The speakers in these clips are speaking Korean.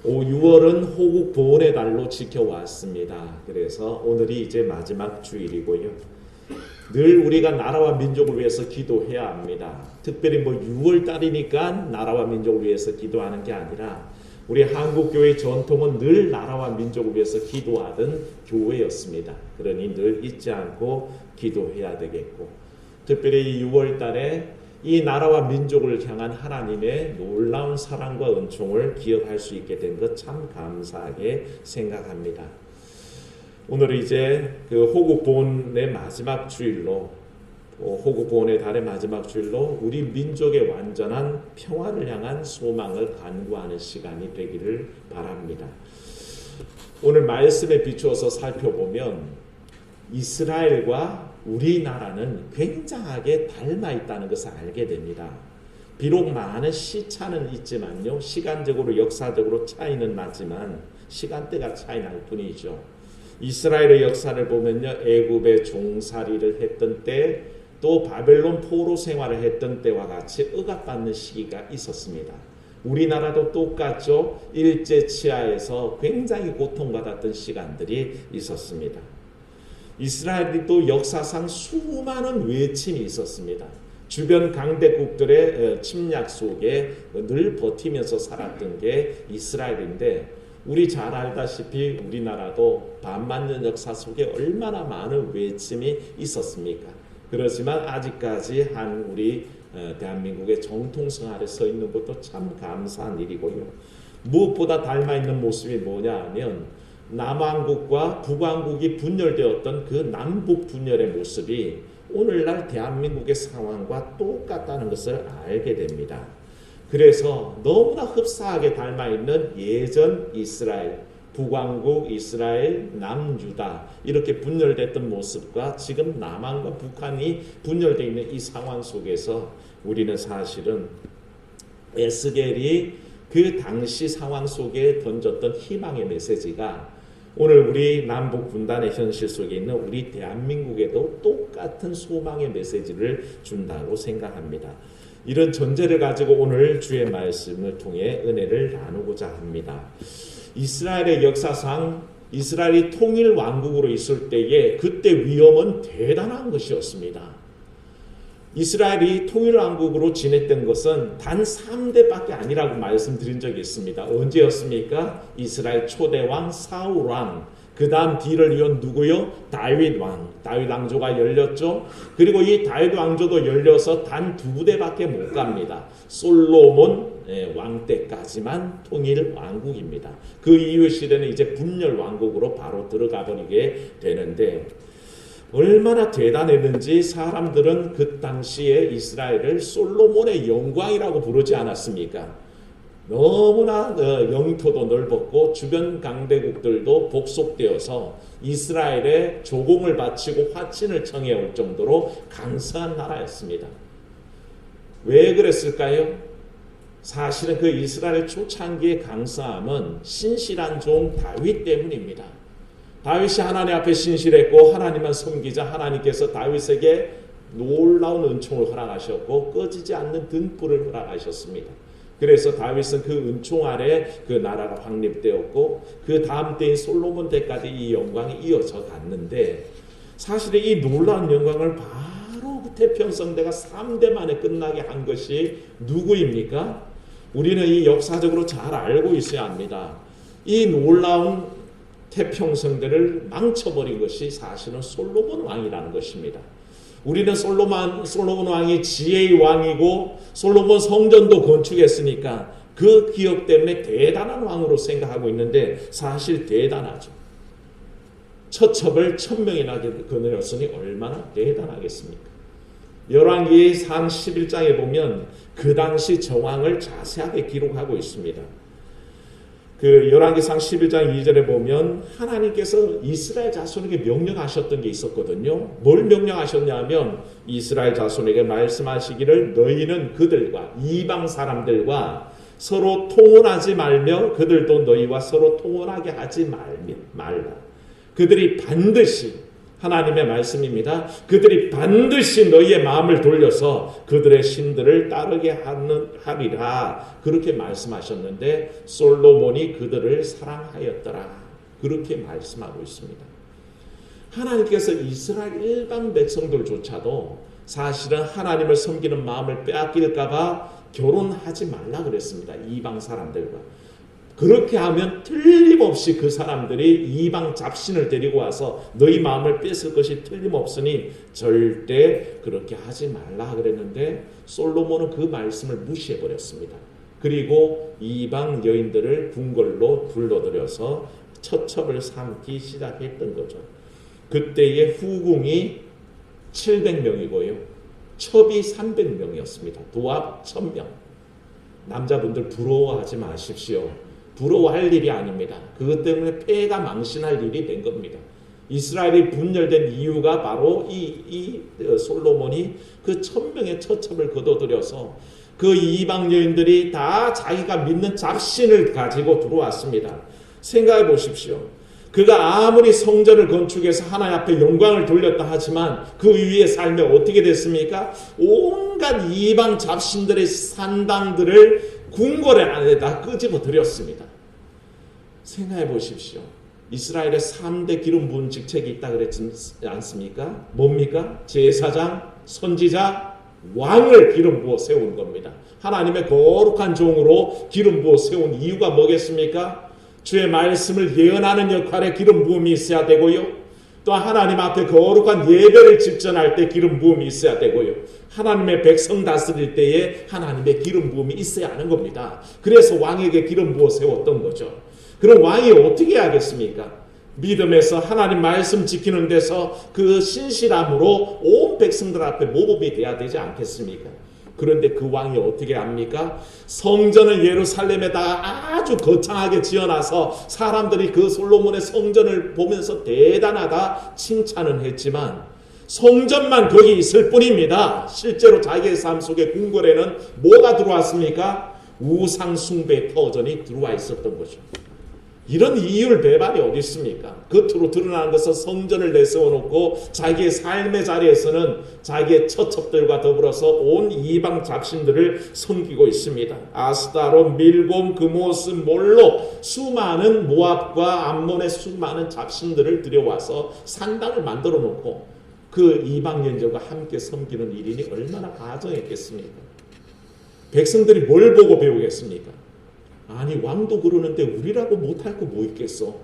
6월은 호국 보훈의 달로 지켜왔습니다. 그래서 오늘이 이제 마지막 주일이고요. 늘 우리가 나라와 민족을 위해서 기도해야 합니다. 특별히 6월 달이니까 나라와 민족을 위해서 기도하는 게 아니라 우리 한국교회의 전통은 늘 나라와 민족을 위해서 기도하던 교회였습니다. 그러니 늘 잊지 않고 기도해야 되겠고, 특별히 6월 달에 이 나라와 민족을 향한 하나님의 놀라운 사랑과 은총을 기억할 수 있게 된 것 참 감사하게 생각합니다. 오늘 이제 그 호국 보훈의 마지막 주일로, 호국 보훈의 달의 마지막 주일로 우리 민족의 완전한 평화를 향한 소망을 간구하는 시간이 되기를 바랍니다. 오늘 말씀에 비추어서 살펴보면 이스라엘과 우리나라는 굉장하게 닮아 있다는 것을 알게 됩니다. 비록 많은 시차는 있지만요, 시간적으로 역사적으로 차이는 나지만 시간대가 차이 날 뿐이죠. 이스라엘의 역사를 보면요, 애굽에 종살이를 했던 때, 또 바벨론 포로 생활을 했던 때와 같이 억압받는 시기가 있었습니다. 우리나라도 똑같죠. 일제치하에서 굉장히 고통받았던 시간들이 있었습니다. 이스라엘이 또 역사상 수많은 외침이 있었습니다. 주변 강대국들의 침략 속에 늘 버티면서 살았던 게 이스라엘인데, 우리 잘 알다시피 우리나라도 반만년 역사 속에 얼마나 많은 외침이 있었습니까? 그렇지만 아직까지 한 우리 대한민국의 정통성 아래 서 있는 것도 참 감사한 일이고요. 무엇보다 닮아있는 모습이 뭐냐 하면 남왕국과 북왕국이 분열되었던 그 남북 분열의 모습이 오늘날 대한민국의 상황과 똑같다는 것을 알게 됩니다. 그래서 너무나 흡사하게 닮아있는 예전 이스라엘, 북왕국, 이스라엘, 남유다 이렇게 분열됐던 모습과 지금 남한과 북한이 분열되어 있는 이 상황 속에서 우리는 사실은 에스겔이 그 당시 상황 속에 던졌던 희망의 메시지가 오늘 우리 남북 분단의 현실 속에 있는 우리 대한민국에도 똑같은 소망의 메시지를 준다고 생각합니다. 이런 전제를 가지고 오늘 주의 말씀을 통해 은혜를 나누고자 합니다. 이스라엘의 역사상 이스라엘이 통일 왕국으로 있을 때에 그때 위험은 대단한 것이었습니다. 이스라엘이 통일 왕국으로 지냈던 것은 단 3대밖에 아니라고 말씀드린 적이 있습니다. 언제였습니까? 이스라엘 초대왕 사울 왕, 그 다음 뒤를 이은 누구요? 다윗 왕. 다윗 왕조가 열렸죠. 그리고 이 다윗 왕조도 열려서 단 2대밖에 못 갑니다. 솔로몬 왕 때까지만 통일 왕국입니다. 그 이후 시대는 이제 분열 왕국으로 바로 들어가 버리게 되는데, 얼마나 대단했는지 사람들은 그 당시에 이스라엘을 솔로몬의 영광이라고 부르지 않았습니까? 너무나 영토도 넓었고 주변 강대국들도 복속되어서 이스라엘에 조공을 바치고 화친을 청해올 정도로 강성한 나라였습니다. 왜 그랬을까요? 사실은 그 이스라엘 초창기의 강성함은 신실한 종 다윗 때문입니다. 다윗이 하나님 앞에 신실했고 하나님만 섬기자 하나님께서 다윗에게 놀라운 은총을 허락하셨고 꺼지지 않는 등불을 허락하셨습니다. 그래서 다윗은 그 은총 아래 그 나라가 확립되었고 그 다음 때인 솔로몬 때까지 이 영광이 이어져 갔는데, 사실은 이 놀라운 영광을 바로 그 태평성대가 3대 만에 끝나게 한 것이 누구입니까? 우리는 이 역사적으로 잘 알고 있어야 합니다. 이 놀라운 태평성대를 망쳐버린 것이 사실은 솔로몬 왕이라는 것입니다. 우리는 솔로몬 왕이 지혜의 왕이고 솔로몬 성전도 건축했으니까 그 기억 때문에 대단한 왕으로 생각하고 있는데, 사실 대단하죠. 처첩을 1000명이나 거느렸으니 얼마나 대단하겠습니까? 열왕기상 11장에 보면 그 당시 정황을 자세하게 기록하고 있습니다. 그 열왕기상 11장 2절에 보면 하나님께서 이스라엘 자손에게 명령하셨던 게 있었거든요. 뭘 명령하셨냐면 이스라엘 자손에게 말씀하시기를 너희는 그들과 이방 사람들과 서로 통혼하지 말며 그들도 너희와 서로 통혼하게 하지 말라. 그들이 반드시 하나님의 말씀입니다. 그들이 반드시 너희의 마음을 돌려서 그들의 신들을 따르게 하리라. 그렇게 말씀하셨는데 솔로몬이 그들을 사랑하였더라. 그렇게 말씀하고 있습니다. 하나님께서 이스라엘 일반 백성들조차도 사실은 하나님을 섬기는 마음을 빼앗길까 봐 결혼하지 말라 그랬습니다. 이방 사람들과. 그렇게 하면 틀림없이 그 사람들이 이방 잡신을 데리고 와서 너희 마음을 뺏을 것이 틀림없으니 절대 그렇게 하지 말라 그랬는데 솔로몬은 그 말씀을 무시해버렸습니다. 그리고 이방 여인들을 궁궐로 불러들여서 처첩을 삼기 시작했던 거죠. 그때의 후궁이 700명이고요. 첩이 300명이었습니다. 도합 1000명. 남자분들 부러워하지 마십시오. 부러워할 일이 아닙니다. 그것 때문에 폐가 망신할 일이 된 겁니다. 이스라엘이 분열된 이유가 바로 이 솔로몬이 그 1000명의 처첩을 거둬들여서 그 이방 여인들이 다 자기가 믿는 잡신을 가지고 들어왔습니다. 생각해 보십시오. 그가 아무리 성전을 건축해서 하나님 앞에 영광을 돌렸다 하지만 그 위에 살며 어떻게 됐습니까? 온갖 이방 잡신들의 산당들을 궁궐의 안에다 끄집어 들였습니다. 생각해 보십시오. 이스라엘의 3대 기름 부은 직책이 있다 그랬지 않습니까? 뭡니까? 제사장, 선지자, 왕을 기름 부어 세운 겁니다. 하나님의 거룩한 종으로 기름 부어 세운 이유가 뭐겠습니까? 주의 말씀을 예언하는 역할에 기름 부음이 있어야 되고요. 또 하나님 앞에 거룩한 예배를 집전할 때 기름 부음이 있어야 되고요. 하나님의 백성 다스릴 때에 하나님의 기름 부음이 있어야 하는 겁니다. 그래서 왕에게 기름 부어 세웠던 거죠. 그럼 왕이 어떻게 하겠습니까? 믿음에서 하나님 말씀 지키는 데서 그 신실함으로 온 백성들 앞에 모범이 돼야 되지 않겠습니까? 그런데 그 왕이 어떻게 합니까? 성전을 예루살렘에다 아주 거창하게 지어놔서 사람들이 그 솔로몬의 성전을 보면서 대단하다 칭찬은 했지만 성전만 거기 있을 뿐입니다. 실제로 자기의 삶 속에 궁궐에는 뭐가 들어왔습니까? 우상 숭배 터전이 들어와 있었던 거죠. 이런 이율 배반이 어디 있습니까? 겉으로 드러나는 것은 성전을 내세워놓고 자기의 삶의 자리에서는 자기의 처첩들과 더불어서 온 이방 잡신들을 섬기고 있습니다. 아스타롯, 밀곰, 그모스, 몰록 수많은 모압과 암몬의 수많은 잡신들을 들여와서 산당을 만들어 놓고 그 이방 연족과 함께 섬기는 일인이 얼마나 가정했겠습니까? 백성들이 뭘 보고 배우겠습니까? 아니 왕도 그러는데 우리라고 못할 거 뭐 있겠어?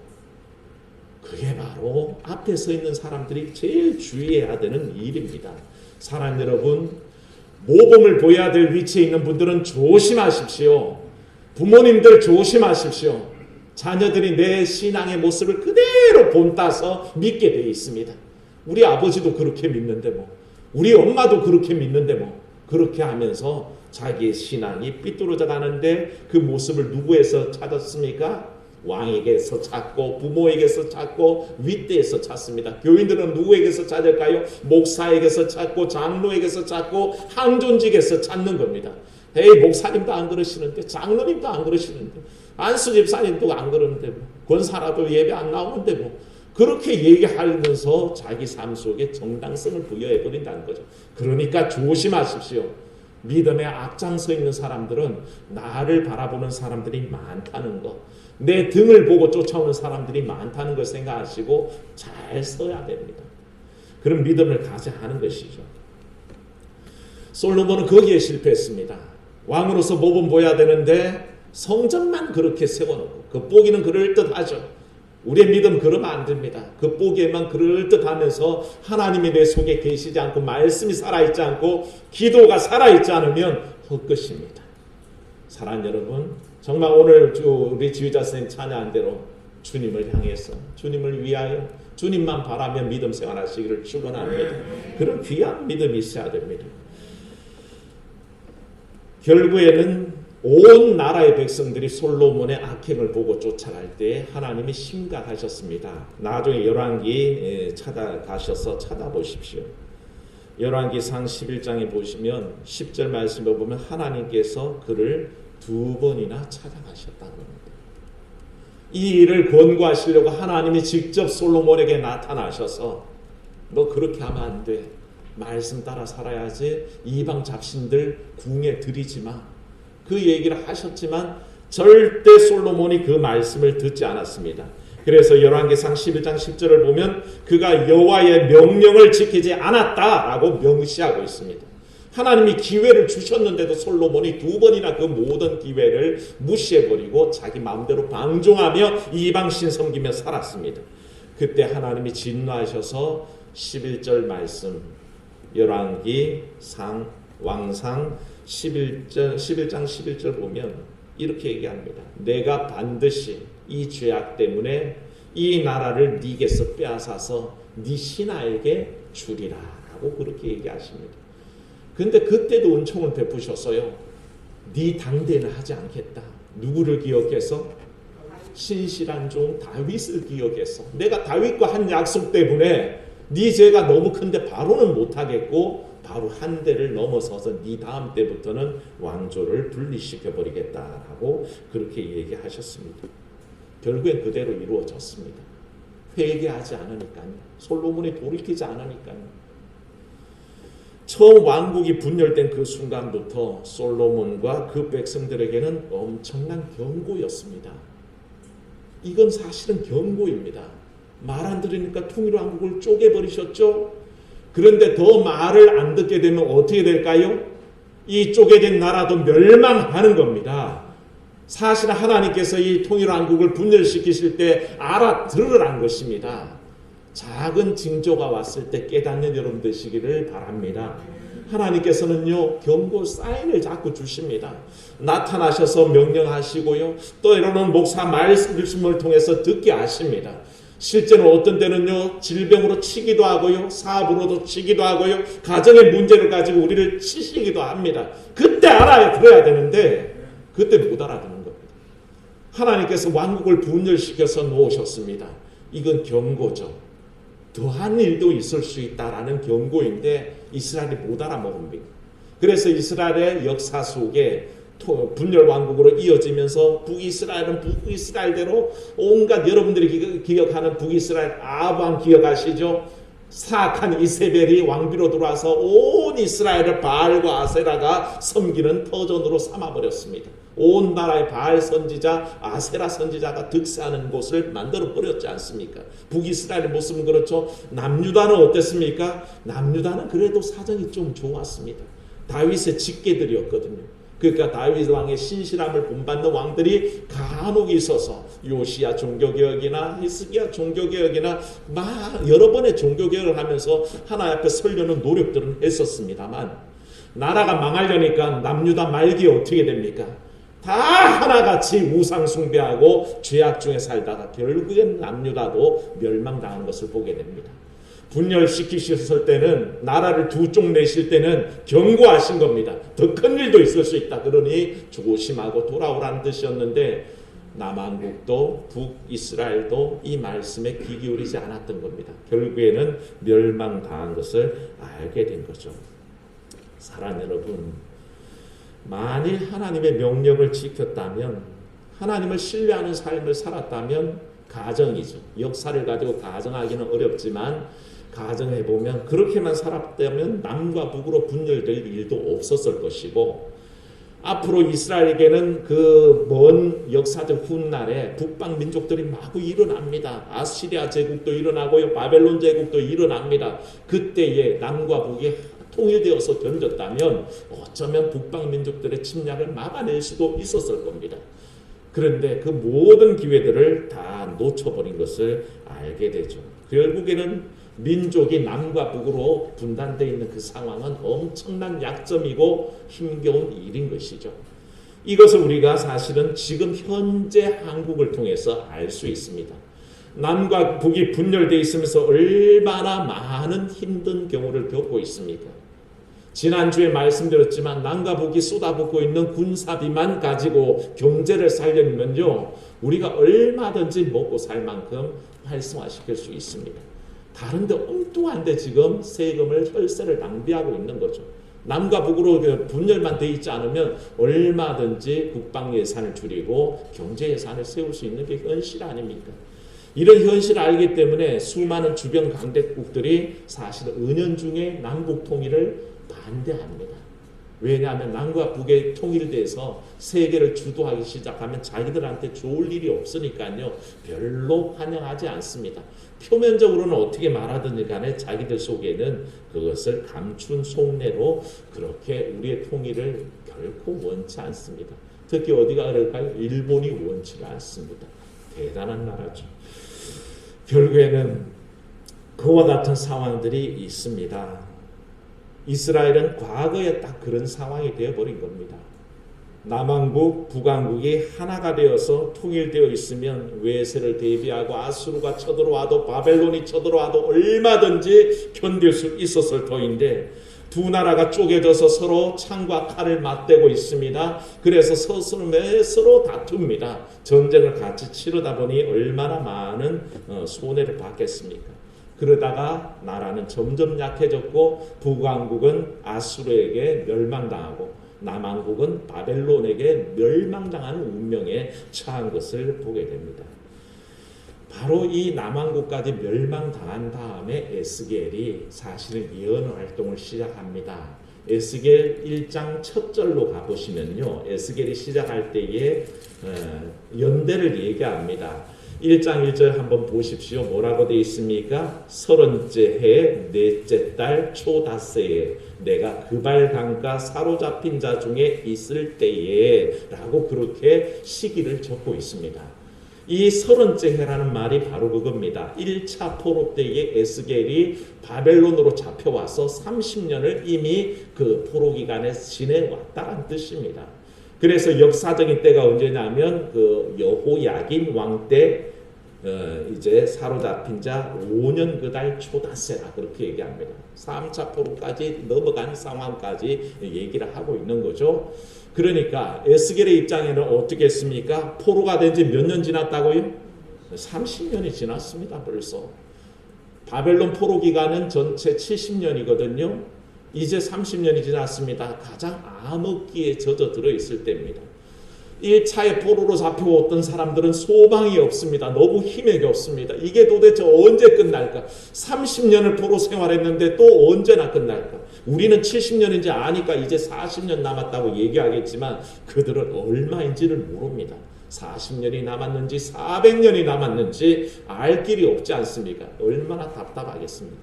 그게 바로 앞에 서 있는 사람들이 제일 주의해야 되는 일입니다. 사랑 여러분, 모범을 보여야 될 위치에 있는 분들은 조심하십시오. 부모님들 조심하십시오. 자녀들이 내 신앙의 모습을 그대로 본따서 믿게 되어 있습니다. 우리 아버지도 그렇게 믿는데 뭐, 우리 엄마도 그렇게 믿는데 뭐, 그렇게 하면서 자기의 신앙이 삐뚤어져 가는데 그 모습을 누구에서 찾았습니까? 왕에게서 찾고 부모에게서 찾고 윗대에서 찾습니다. 교인들은 누구에게서 찾을까요? 목사에게서 찾고 장로에게서 찾고 항존직에서 찾는 겁니다. 에이 목사님도 안 그러시는데 장로님도 안 그러시는데 안수 집사님도 안 그러는데 뭐, 권사라도 예배 안 나오는데 뭐 그렇게 얘기하면서 자기 삶 속에 정당성을 부여해버린다는 거죠. 그러니까 조심하십시오. 믿음에 앞장서 있는 사람들은 나를 바라보는 사람들이 많다는 것, 내 등을 보고 쫓아오는 사람들이 많다는 걸 생각하시고 잘 서야 됩니다. 그런 믿음을 가져야 하는 것이죠. 솔로몬은 거기에 실패했습니다. 왕으로서 모범 보여야 되는데 성전만 그렇게 세워놓고 겉보기는 그럴듯하죠. 우리의 믿음 그러면 안 됩니다. 겉보기에만 그럴듯하면서 하나님이 내 속에 계시지 않고 말씀이 살아있지 않고 기도가 살아있지 않으면 헛것입니다. 사랑하는 여러분, 정말 오늘 우리 지휘자 선생님 찬양한 대로 주님을 향해서 주님을 위하여 주님만 바라며 믿음 생활하시기를 축원합니다. 그런 귀한 믿음이 있어야 됩니다. 결국에는 온 나라의 백성들이 솔로몬의 악행을 보고 쫓아갈 때 하나님이 심각하셨습니다. 나중에 열왕기 찾아가셔서 찾아보십시오. 열왕기상 11장에 보시면 10절 말씀을 보면 하나님께서 그를 2번이나 찾아가셨다고 합니다. 이 일을 권고하시려고 하나님이 직접 솔로몬에게 나타나셔서 너 그렇게 하면 안 돼. 말씀 따라 살아야지. 이방 잡신들 궁에 들이지 마. 그 얘기를 하셨지만 절대 솔로몬이 그 말씀을 듣지 않았습니다. 그래서 열왕기상 11장 10절을 보면 그가 여호와의 명령을 지키지 않았다라고 명시하고 있습니다. 하나님이 기회를 주셨는데도 솔로몬이 2번이나 그 모든 기회를 무시해버리고 자기 마음대로 방종하며 이방신 섬기며 살았습니다. 그때 하나님이 진노하셔서 11절 말씀 열왕기상 왕상 11장 11절 보면 이렇게 얘기합니다. 내가 반드시 이 죄악 때문에 이 나라를 네게서 빼앗아서 네 신하에게 주리라 라고 그렇게 얘기하십니다. 근데 그때도 은총을 베푸셨어요. 네 당대는 하지 않겠다. 누구를 기억해서? 신실한 종 다윗을 기억해서 내가 다윗과 한 약속 때문에 네 죄가 너무 큰데 바로는 못하겠고 바로 한 대를 넘어서서 네 다음 때부터는 왕조를 분리시켜버리겠다라고 그렇게 얘기하셨습니다. 결국엔 그대로 이루어졌습니다. 회개하지 않으니까요. 솔로몬이 돌이키지 않으니까요. 처음 왕국이 분열된 그 순간부터 솔로몬과 그 백성들에게는 엄청난 경고였습니다. 이건 사실은 경고입니다. 말 안 들으니까 통일 왕국을 쪼개버리셨죠? 그런데 더 말을 안 듣게 되면 어떻게 될까요? 이 쪼개진 나라도 멸망하는 겁니다. 사실 하나님께서 이 통일 왕국을 분열시키실 때 알아들으란 것입니다. 작은 징조가 왔을 때 깨닫는 여러분 되시기를 바랍니다. 하나님께서는요 경고 사인을 자꾸 주십니다. 나타나셔서 명령하시고요 또 이러는 목사 말씀을 통해서 듣게 하십니다. 실제로 어떤 때는요 질병으로 치기도 하고요 사업으로도 치기도 하고요 가정의 문제를 가지고 우리를 치시기도 합니다. 그때 알아들어야 되는데 그때 못 알아듣는 겁니다. 하나님께서 왕국을 분열시켜서 놓으셨습니다. 이건 경고죠. 더한 일도 있을 수 있다라는 경고인데 이스라엘이 못 알아먹습니다. 그래서 이스라엘의 역사 속에 분열 왕국으로 이어지면서 북이스라엘은 북이스라엘대로 온갖 여러분들이 기억하는 북이스라엘 아합 기억하시죠? 사악한 이세벨이 왕비로 들어와서 온 이스라엘을 바알과 아세라가 섬기는 터전으로 삼아버렸습니다. 온 나라의 바알 선지자 아세라 선지자가 득세하는 곳을 만들어 버렸지 않습니까? 북이스라엘의 모습은 그렇죠. 남유다는 어땠습니까? 남유다는 그래도 사정이 좀 좋았습니다. 다윗의 직계들이었거든요. 그러니까 다윗 왕의 신실함을 본받는 왕들이 간혹 있어서 요시야 종교개혁이나 히스기야 종교개혁이나 여러 번의 종교개혁을 하면서 하나님 앞에 서려는 노력들은 했었습니다만 나라가 망하려니까 남유다 말기에 어떻게 됩니까? 다 하나같이 우상 숭배하고 죄악 중에 살다가 결국엔 남유다도 멸망당한 것을 보게 됩니다. 분열시키셨을 때는 나라를 두 쪽 내실 때는 경고하신 겁니다. 더 큰 일도 있을 수 있다. 그러니 조심하고 돌아오라는 뜻이었는데 남한국도 북이스라엘도 이 말씀에 귀 기울이지 않았던 겁니다. 결국에는 멸망당한 것을 알게 된 거죠. 사랑하는 여러분, 만일 하나님의 명령을 지켰다면 하나님을 신뢰하는 삶을 살았다면 가정이죠. 역사를 가지고 가정하기는 어렵지만 가정해보면 그렇게만 살았다면 남과 북으로 분열될 일도 없었을 것이고 앞으로 이스라엘에게는 그 먼 역사적 훗날에 북방 민족들이 마구 일어납니다. 아시리아 제국도 일어나고요. 바벨론 제국도 일어납니다. 그때에 남과 북이 통일되어서 견뎠다면 어쩌면 북방 민족들의 침략을 막아낼 수도 있었을 겁니다. 그런데 그 모든 기회들을 다 놓쳐버린 것을 알게 되죠. 결국에는 민족이 남과 북으로 분단되어 있는 그 상황은 엄청난 약점이고 힘겨운 일인 것이죠. 이것을 우리가 사실은 지금 현재 한국을 통해서 알 수 있습니다. 남과 북이 분열되어 있으면서 얼마나 많은 힘든 경우를 겪고 있습니까? 지난주에 말씀드렸지만 남과 북이 쏟아붓고 있는 군사비만 가지고 경제를 살려면요 우리가 얼마든지 먹고 살 만큼 활성화시킬 수 있습니다. 다른데 엉뚱한데 지금 세금을 혈세를 낭비하고 있는 거죠. 남과 북으로 분열만 돼 있지 않으면 얼마든지 국방 예산을 줄이고 경제 예산을 세울 수 있는 게 현실 아닙니까? 이런 현실을 알기 때문에 수많은 주변 강대국들이 사실 은연중에 남북 통일을 반대합니다. 왜냐하면 남과 북의 통일돼서 세계를 주도하기 시작하면 자기들한테 좋을 일이 없으니까요. 별로 환영하지 않습니다. 표면적으로는 어떻게 말하든지 간에 자기들 속에는 그것을 감춘 속내로 그렇게 우리의 통일을 결코 원치 않습니다. 특히 어디가 그럴까요? 일본이 원치가 않습니다. 대단한 나라죠. 결국에는 그와 같은 상황들이 있습니다. 이스라엘은 과거에 딱 그런 상황이 되어버린 겁니다. 남한국, 북한국이 하나가 되어서 통일되어 있으면 외세를 대비하고 아수르가 쳐들어와도 바벨론이 쳐들어와도 얼마든지 견딜 수 있었을 터인데 두 나라가 쪼개져서 서로 창과 칼을 맞대고 있습니다. 그래서 서로 다툽니다. 전쟁을 같이 치르다 보니 얼마나 많은 손해를 받겠습니까? 그러다가 나라는 점점 약해졌고 북왕국은 아수르에게 멸망당하고 남왕국은 바벨론에게 멸망당하는 운명에 처한 것을 보게 됩니다. 바로 이 남왕국까지 멸망당한 다음에 에스겔이 사실은 예언 활동을 시작합니다. 에스겔 1장 첫 절로 가보시면요. 에스겔이 시작할 때에 연대를 얘기합니다. 1장 1절 한번 보십시오. 뭐라고 되어 있습니까? 30째 해 넷째 달 초닷새에 내가 그발 강가 사로잡힌 자 중에 있을 때에 라고 그렇게 시기를 적고 있습니다. 이 30째 해라는 말이 바로 그겁니다. 1차 포로 때에 에스겔이 바벨론으로 잡혀와서 30년을 이미 그 포로 기간에 지내왔다는 뜻입니다. 그래서 역사적인 때가 언제냐면 그 여호야긴 왕 때 이제 사로잡힌 자 5년 그달 초닷새라 그렇게 얘기합니다. 3차 포로까지 넘어간 상황까지 얘기를 하고 있는 거죠. 그러니까 에스겔의 입장에는 어떻게 했습니까? 포로가 된 지 몇 년 지났다고요? 30년이 지났습니다. 벌써. 바벨론 포로 기간은 전체 70년이거든요. 이제 30년이 지났습니다. 가장 암흑기에 젖어들어 있을 때입니다. 1차에 포로로 잡혀왔던 사람들은 소망이 없습니다. 너무 힘이 없습니다. 이게 도대체 언제 끝날까? 30년을 포로 생활했는데 또 언제나 끝날까? 우리는 70년인지 아니까 이제 40년 남았다고 얘기하겠지만 그들은 얼마인지를 모릅니다. 40년이 남았는지 400년이 남았는지 알 길이 없지 않습니까? 얼마나 답답하겠습니까?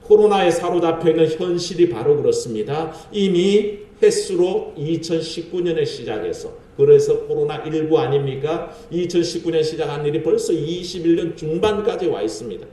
코로나에 사로잡혀 있는 현실이 바로 그렇습니다. 이미 횟수로 2019년에 시작해서 그래서 코로나19 아닙니까? 2019년 시작한 일이 벌써 21년 중반까지 와 있습니다.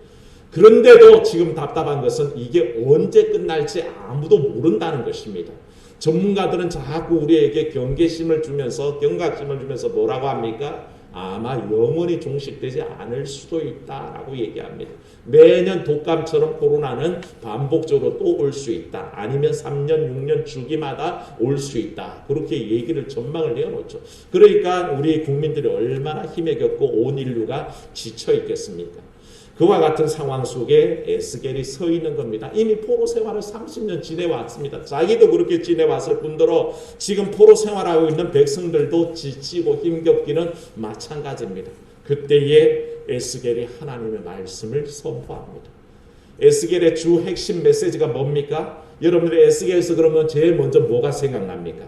그런데도 지금 답답한 것은 이게 언제 끝날지 아무도 모른다는 것입니다. 전문가들은 자꾸 우리에게 경계심을 주면서 경각심을 주면서 뭐라고 합니까? 아마 영원히 종식되지 않을 수도 있다라고 얘기합니다. 매년 독감처럼 코로나는 반복적으로 또 올 수 있다. 아니면 3년, 6년 주기마다 올 수 있다. 그렇게 얘기를 전망을 내어놓죠. 그러니까 우리 국민들이 얼마나 힘에 겪고 온 인류가 지쳐 있겠습니까? 그와 같은 상황 속에 에스겔이 서 있는 겁니다. 이미 포로 생활을 30년 지내왔습니다. 자기도 그렇게 지내왔을 뿐더러 지금 포로 생활하고 있는 백성들도 지치고 힘겹기는 마찬가지입니다. 그때에 에스겔이 하나님의 말씀을 선포합니다. 에스겔의 주 핵심 메시지가 뭡니까? 여러분들이 에스겔에서 그러면 제일 먼저 뭐가 생각납니까?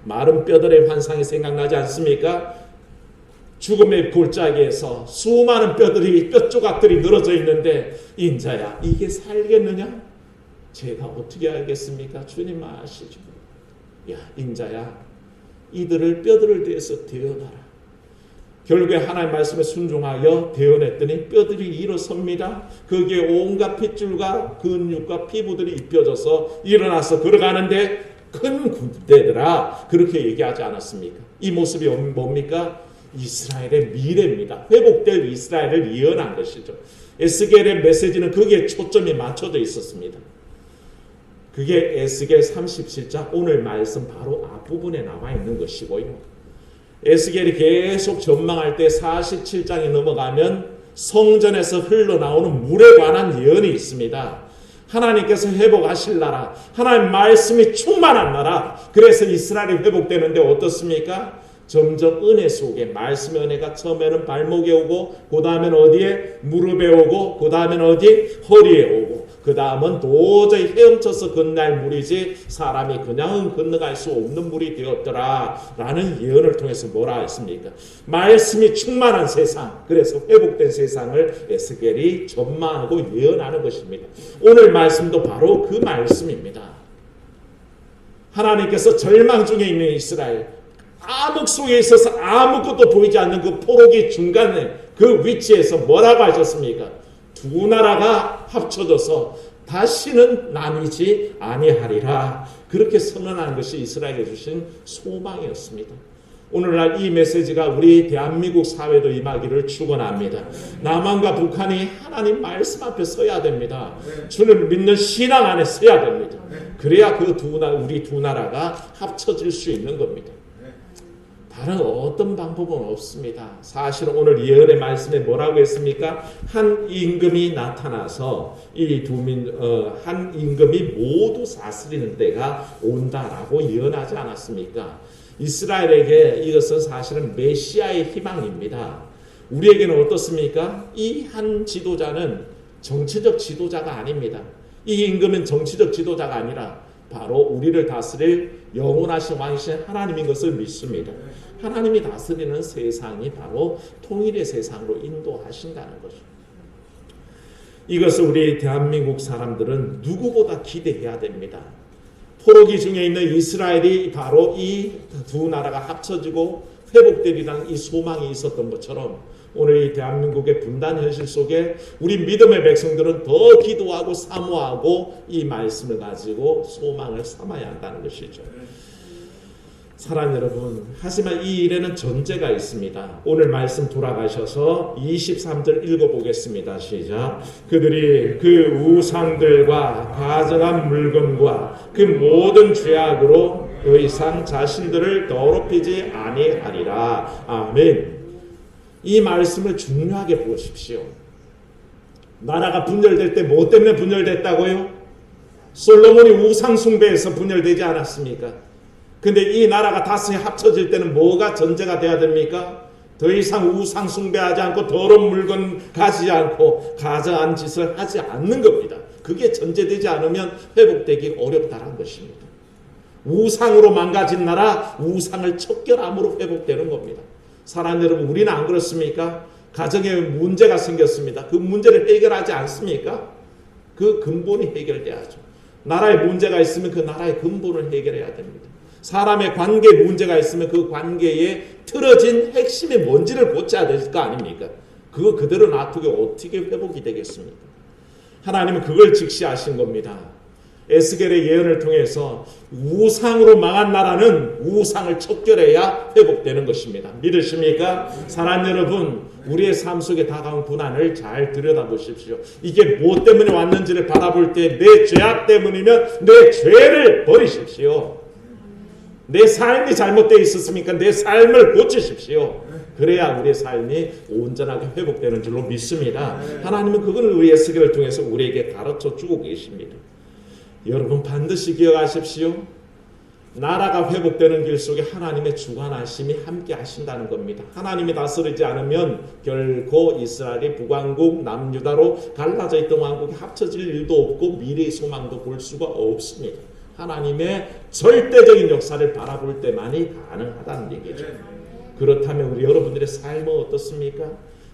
마른 뼈들의 환상이 생각나지 않습니까? 죽음의 골짜기에서 수많은 뼈 조각들이 늘어져 있는데 인자야 이게 살겠느냐? 제가 어떻게 알겠습니까? 주님 아시죠? 야 인자야 이들을 뼈들을 대해서 대어하라. 결국에 하나님의 말씀에 순종하여 대언했더니 뼈들이 일어섭니다. 거기에 온갖 핏줄과 근육과 피부들이 입혀져서 일어나서 걸어가는데 큰 군대들아 그렇게 얘기하지 않았습니까? 이 모습이 뭡니까? 이스라엘의 미래입니다. 회복될 이스라엘을 예언한 것이죠. 에스겔의 메시지는 거기에 초점이 맞춰져 있었습니다. 그게 에스겔 37장 오늘 말씀 바로 앞부분에 나와 있는 것이고요. 에스겔이 계속 전망할 때 47장에 넘어가면 성전에서 흘러나오는 물에 관한 예언이 있습니다. 하나님께서 회복하실 나라, 하나님 말씀이 충만한 나라. 그래서 이스라엘이 회복되는데 어떻습니까? 점점 은혜 속에 말씀의 은혜가 처음에는 발목에 오고 그 다음에는 어디에? 무릎에 오고 그 다음에는 어디? 허리에 오고 그 다음은 도저히 헤엄쳐서 건널 물이지 사람이 그냥은 건너갈 수 없는 물이 되었더라 라는 예언을 통해서 뭐라 했습니까? 말씀이 충만한 세상, 그래서 회복된 세상을 에스겔이 전망하고 예언하는 것입니다. 오늘 말씀도 바로 그 말씀입니다. 하나님께서 절망 중에 있는 이스라엘, 암흑 속에 있어서 아무것도 보이지 않는 그 포로기 중간에 그 위치에서 뭐라고 하셨습니까? 두 나라가 합쳐져서 다시는 나뉘지 아니하리라. 그렇게 선언한 것이 이스라엘에 주신 소망이었습니다. 오늘날 이 메시지가 우리 대한민국 사회도 임하기를 축원합니다. 남한과 북한이 하나님 말씀 앞에 서야 됩니다. 주를 믿는 신앙 안에 서야 됩니다. 그래야 그 우리 두 나라가 합쳐질 수 있는 겁니다. 다른 어떤 방법은 없습니다. 사실은 오늘 예언의 말씀에 뭐라고 했습니까? 한 임금이 나타나서 한 임금이 모두 다스리는 때가 온다라고 예언하지 않았습니까? 이스라엘에게 이것은 사실은 메시아의 희망입니다. 우리에게는 어떻습니까? 이 한 지도자는 정치적 지도자가 아닙니다. 이 임금은 정치적 지도자가 아니라 바로 우리를 다스릴 영원하신 왕이신 하나님인 것을 믿습니다. 하나님이 다스리는 세상이 바로 통일의 세상으로 인도하신다는 것입니다. 이것을 우리 대한민국 사람들은 누구보다 기대해야 됩니다. 포로기 중에 있는 이스라엘이 바로 이 두 나라가 합쳐지고 회복되리라는 이 소망이 있었던 것처럼 오늘 이 대한민국의 분단 현실 속에 우리 믿음의 백성들은 더 기도하고 사모하고 이 말씀을 가지고 소망을 삼아야 한다는 것이죠. 사랑하는 여러분, 하지만 이 일에는 전제가 있습니다. 오늘 말씀 돌아가셔서 23절 읽어보겠습니다. 시작. 그들이 그 우상들과 가져간 물건과 그 모든 죄악으로 더 이상 자신들을 더럽히지 아니하리라. 아멘. 이 말씀을 중요하게 보십시오. 나라가 분열될 때 뭐 때문에 분열됐다고요? 솔로몬이 우상 숭배에서 분열되지 않았습니까? 근데 이 나라가 다시 합쳐질 때는 뭐가 전제가 돼야 됩니까? 더 이상 우상 숭배하지 않고 더러운 물건 가지지 않고 가증한 짓을 하지 않는 겁니다. 그게 전제되지 않으면 회복되기 어렵다는 것입니다. 우상으로 망가진 나라, 우상을 척결함으로 회복되는 겁니다. 사랑하는 여러분, 우리는 안 그렇습니까? 가정에 문제가 생겼습니다. 그 문제를 해결하지 않습니까? 그 근본이 해결돼야죠. 나라에 문제가 있으면 그 나라의 근본을 해결해야 됩니다. 사람의 관계에 문제가 있으면 그 관계에 틀어진 핵심이 뭔지를 고쳐야 될 거 아닙니까? 그거 그대로 놔두게 어떻게 회복이 되겠습니까? 하나님은 그걸 직시하신 겁니다. 에스겔의 예언을 통해서 우상으로 망한 나라는 우상을 척결해야 회복되는 것입니다. 믿으십니까? 사랑하는 여러분, 우리의 삶 속에 다가온 고난을 잘 들여다보십시오. 이게 무엇 때문에 왔는지를 바라볼 때 내 죄악 때문이면 내 죄를 버리십시오. 내 삶이 잘못되어 있었습니까? 내 삶을 고치십시오. 그래야 우리의 삶이 온전하게 회복되는 줄로 믿습니다. 하나님은 그걸 우리 에스겔을 통해서 우리에게 가르쳐 주고 계십니다. 여러분 반드시 기억하십시오. 나라가 회복되는 길 속에 하나님의 주관하심이 함께 하신다는 겁니다. 하나님이 다스리지 않으면 결코 이스라엘이 북왕국 남유다로 갈라져 있던 왕국이 합쳐질 일도 없고 미래의 소망도 볼 수가 없습니다. 하나님의 절대적인 역사를 바라볼 때만이 가능하다는 얘기죠. 그렇다면 우리 여러분들의 삶은 어떻습니까?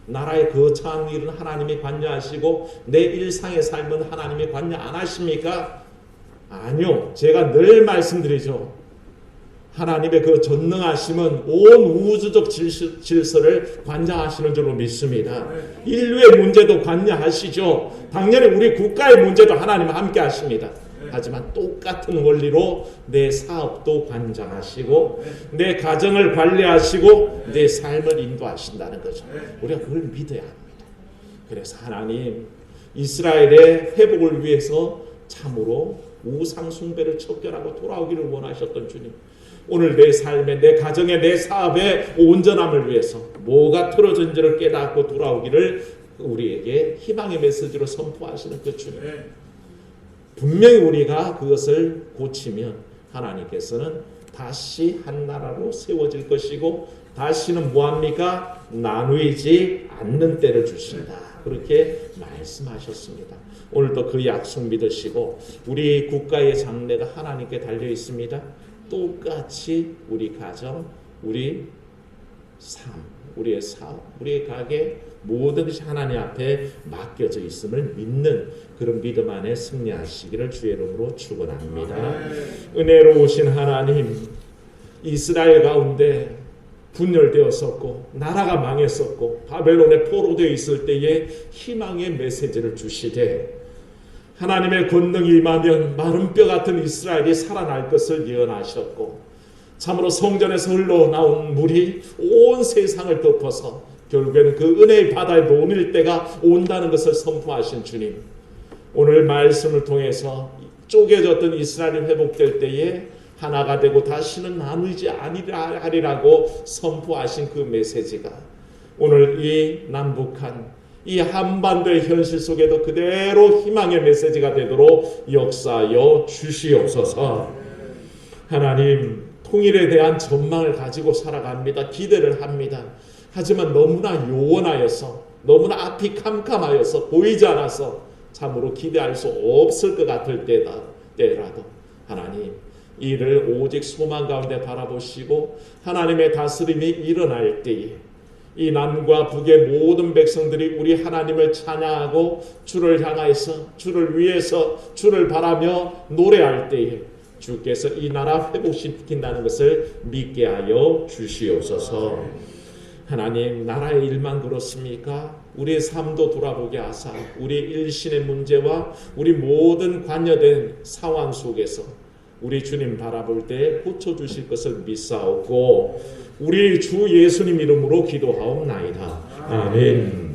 나라의 거창한 일은 하나님이 관여하시고 내 일상의 삶은 하나님이 관여 안 하십니까? 아니요. 제가 늘 말씀드리죠. 하나님의 그 전능하심은 온 우주적 질서를 관장하시는 줄로 믿습니다. 인류의 문제도 관여하시죠. 당연히 우리 국가의 문제도 하나님은 함께 하십니다. 하지만 똑같은 원리로 내 사업도 관장하시고 내 가정을 관리하시고 내 삶을 인도하신다는 거죠. 우리가 그걸 믿어야 합니다. 그래서 하나님 이스라엘의 회복을 위해서 참으로 우상 숭배를 척결하고 돌아오기를 원하셨던 주님, 오늘 내 삶에 내 가정에 내 사업의 온전함을 위해서 뭐가 틀어진지를 깨닫고 돌아오기를 우리에게 희망의 메시지로 선포하시는 그 주님, 분명히 우리가 그것을 고치면 하나님께서는 다시 한 나라로 세워질 것이고 다시는 뭐합니까? 나누이지 않는 때를 주신다. 그렇게 말씀하셨습니다. 오늘도 그 약속 믿으시고 우리 국가의 장래가 하나님께 달려 있습니다. 똑같이 우리 가정, 우리 삶, 우리의 사업, 우리의 가게 모든 것이 하나님 앞에 맡겨져 있음을 믿는 그런 믿음 안에 승리하시기를 주의 이름으로 축원합니다. 은혜로우신 하나님, 이스라엘 가운데 분열되었었고 나라가 망했었고 바벨론에 포로되어 있을 때에 희망의 메시지를 주시되 하나님의 권능이 임하면 마른 뼈 같은 이스라엘이 살아날 것을 예언하셨고 참으로 성전에서 흘러나온 물이 온 세상을 덮어서 결국에는 그 은혜의 바다에 놓일 때가 온다는 것을 선포하신 주님, 오늘 말씀을 통해서 쪼개졌던 이스라엘이 회복될 때에 하나가 되고 다시는 나누지 아니하리라고 선포하신 그 메시지가 오늘 이 남북한 이 한반도의 현실 속에도 그대로 희망의 메시지가 되도록 역사하여 주시옵소서. 하나님, 통일에 대한 전망을 가지고 살아갑니다. 기대를 합니다. 하지만 너무나 요원하여서 너무나 앞이 캄캄하여서 보이지 않아서 참으로 기대할 수 없을 것 같을 때라도 하나님, 이를 오직 소망 가운데 바라보시고 하나님의 다스림이 일어날 때에 이 남과 북의 모든 백성들이 우리 하나님을 찬양하고 주를 향하여서 주를 위해서 주를 바라며 노래할 때에 주께서 이 나라 회복시킨다는 것을 믿게 하여 주시옵소서. 하나님, 나라의 일만 그렇습니까? 우리의 삶도 돌아보게 하사 우리 일신의 문제와 우리 모든 관여된 상황 속에서 우리 주님 바라볼 때 고쳐주실 것을 믿사옵고 우리 주 예수님 이름으로 기도하옵나이다. 아멘.